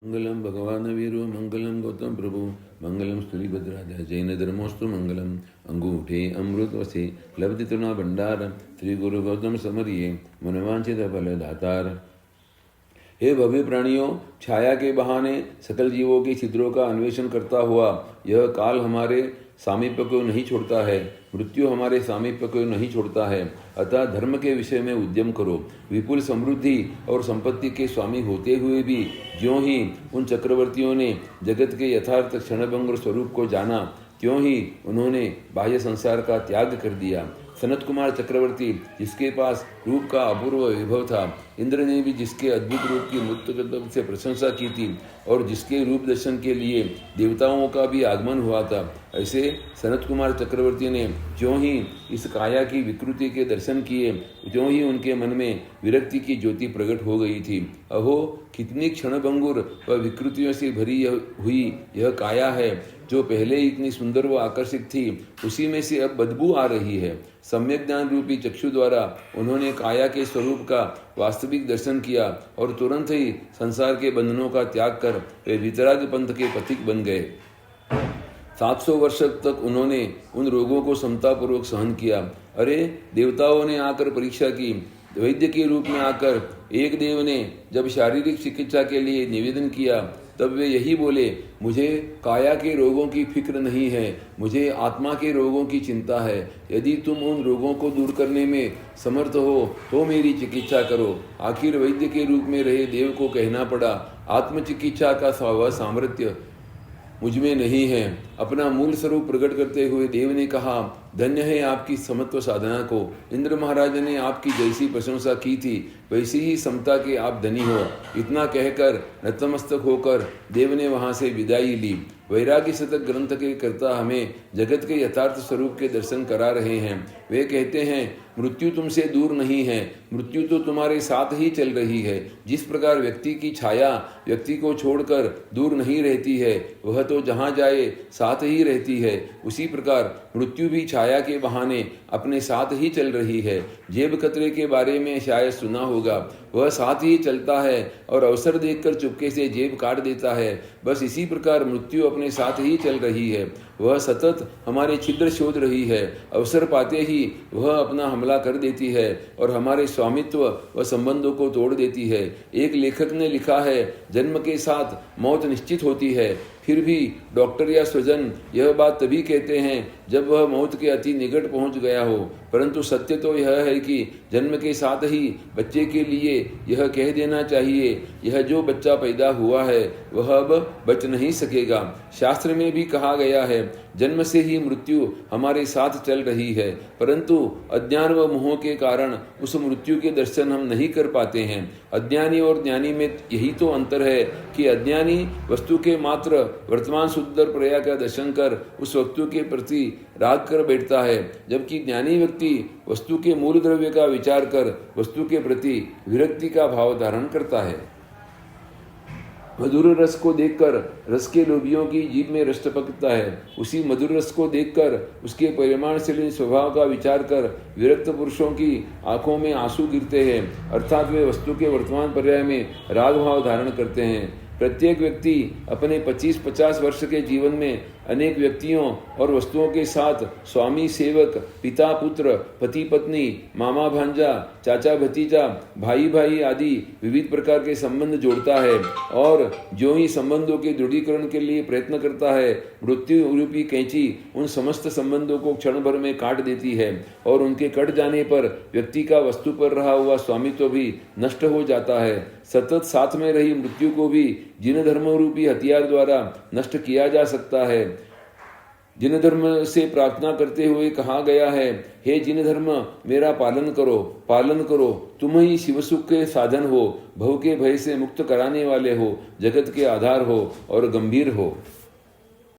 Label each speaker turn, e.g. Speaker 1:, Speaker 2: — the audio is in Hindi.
Speaker 1: मंगलम भगवान वीरो मंगलम गौतम प्रभु मंगलम स्तुतिभद्राय जैन धर्मोस्तु मंगलम अंगूठे अमृत वसे लब्धि तृणा भंडार श्री गुरु गौतम समरिये मनवांछित फल दातार। हे भव्य प्राणियों, छाया के बहाने सकल जीवों के छिद्रों का अन्वेषण करता हुआ यह काल हमारे सामीप्य को नहीं छोड़ता है, मृत्यु हमारे सामीप्य को नहीं छोड़ता है। अतः धर्म के विषय में उद्यम करो। विपुल समृद्धि और संपत्ति के स्वामी होते हुए भी ज्यों ही उन चक्रवर्तियों ने जगत के यथार्थ क्षणभंगुर स्वरूप को जाना, त्यों ही उन्होंने बाह्य संसार का त्याग कर दिया। सनत कुमार चक्रवर्ती, जिसके पास रूप का अपूर्व वैभव था, इंद्र ने भी जिसके अद्भुत रूप की मुक्त से प्रशंसा की थी और जिसके रूप दर्शन के लिए देवताओं का भी आगमन हुआ था, ऐसे सनत कुमार चक्रवर्ती ने ज्यों ही इस काया की विकृति के दर्शन किए, त्यों ही उनके मन में विरक्ति की ज्योति प्रकट हो गई थी। अहो, कितनी क्षणभंगुर व विकृतियों से भरी हुई यह काया है, जो पहले इतनी सुंदर व आकर्षक थी, उसी में से अब बदबू आ रही है। सम्यक ज्ञान रूपी चक्षु द्वारा उन्होंने काया के स्वरूप का वास्तविक दर्शन किया और तुरंत ही संसार के बंधनों का त्याग कर वे वितराग पंथ के पथिक बन गए। 700 वर्ष तक उन्होंने उन रोगों को समतापूर्वक सहन किया। अरे, देवताओं ने आकर परीक्षा की। वैद्य के रूप में आकर एक देव ने जब शारीरिक चिकित्सा के लिए निवेदन किया, तब वे यही बोले, मुझे काया के रोगों की फिक्र नहीं है, मुझे आत्मा के रोगों की चिंता है। यदि तुम उन रोगों को दूर करने में समर्थ हो तो मेरी चिकित्सा करो। आखिर वैद्य के रूप में रहे देव को कहना पड़ा, आत्मचिकित्सा का सामर्थ्य मुझमें नहीं है। अपना मूल स्वरूप प्रकट करते हुए देव ने कहा, धन्य है आपकी समत्व साधना को। इंद्र महाराज ने आपकी जैसी प्रशंसा की थी, वैसी ही समता के आप धनी हो। इतना कहकर नतमस्तक होकर देव ने वहां से विदाई ली। वैराग्य शतक ग्रंथ के कर्ता हमें जगत के यथार्थ स्वरूप के दर्शन करा रहे हैं। वे कहते हैं, मृत्यु तुमसे दूर नहीं है, मृत्यु तो तुम्हारे साथ ही चल रही है। जिस प्रकार व्यक्ति की छाया व्यक्ति को छोड़कर दूर नहीं रहती है, वह तो जहाँ जाए साथ ही रहती है, उसी प्रकार मृत्यु भी छाया के बहाने अपने साथ ही चल रही है। जेब कतरे के बारे में शायद सुना होगा, वह साथ ही चलता है और अवसर देखकर चुपके से जेब काट देता है। बस इसी प्रकार मृत्यु अपने साथ ही चल रही है। वह सतत हमारे छिद्र शोध रही है। अवसर पाते ही वह अपना हमला कर देती है और हमारे स्वामित्व व संबंधों को तोड़ देती है। एक लेखक ने लिखा है, जन्म के साथ मौत निश्चित होती है, फिर भी डॉक्टर या स्वजन यह बात तभी कहते हैं जब वह मौत के अति निकट पहुंच गया हो। परंतु सत्य तो यह है कि जन्म के साथ ही बच्चे के लिए यह कह देना चाहिए, यह जो बच्चा पैदा हुआ है वह अब बच नहीं सकेगा। शास्त्र में भी कहा गया है, जन्म से ही मृत्यु हमारे साथ चल रही है, परंतु अज्ञान व मोह के कारण उस मृत्यु के दर्शन हम नहीं कर पाते हैं। अज्ञानी और ज्ञानी में यही तो अंतर है कि अज्ञानी वस्तु के मात्र वर्तमान सुंदर पर्याय का दर्शन कर उस वस्तु के प्रति राग कर बैठता है, जबकि ज्ञानी व्यक्ति वस्तु के मूल द्रव्य का विचार कर वस्तु के प्रति विरक्ति का भाव धारण करता है। मधुर रस को देखकर रस के लोभियों की जीभ में रस टपकता है। उसी मधुर रस को देखकर उसके परिमाणशील स्वभाव का विचार कर विरक्त पुरुषों की आंखों में आंसू गिरते हैं, अर्थात वे वस्तु के वर्तमान पर्याय में राग भाव धारण करते हैं। प्रत्येक व्यक्ति अपने 25-50 वर्ष के जीवन में अनेक व्यक्तियों और वस्तुओं के साथ स्वामी सेवक, पिता पुत्र, पति पत्नी, मामा भांजा, चाचा भतीजा, भाई भाई आदि विविध प्रकार के संबंध जोड़ता है और जो ही संबंधों के दृढ़ीकरण के लिए प्रयत्न करता है, मृत्यु रूपी कैंची उन समस्त संबंधों को क्षण भर में काट देती है और उनके कट जाने पर व्यक्ति का वस्तु पर रहा हुआ स्वामित्व भी नष्ट हो जाता है। सतत साथ में रही मृत्यु को भी जिन धर्म रूपी हथियार द्वारा नष्ट किया जा सकता है। जिन धर्म से प्रार्थना करते हुए कहा गया है, हे जिन धर्म मेरा पालन करो, पालन करो, तुम ही शिव सुख के साधन हो, भव के भय से मुक्त कराने वाले हो, जगत के आधार हो और गंभीर हो।